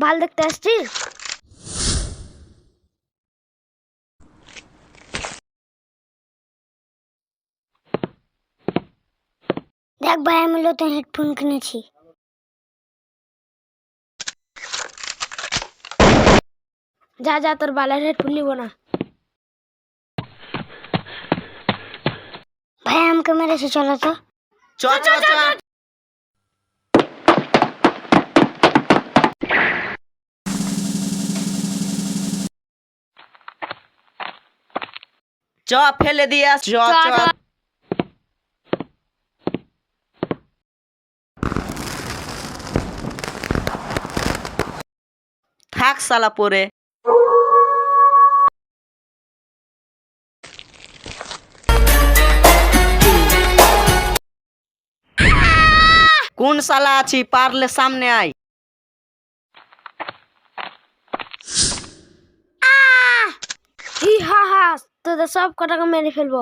ভাল দেখতে আসছিস? দেখ ভাই, আমি নতুন হেডফোন কিনেছি। যা যা, তোর বালের হেডফোন নিব না। ভাই আমাকে মেরেছে, চলো তো। চ চ চ চ ফেলে দিয়ে আস। চ চ থাক শালা পরে। কোন শালা আছি, পারলে সামনে আয়। হি হা হা, তোদের সব কটাকে মেরে ফেলবো।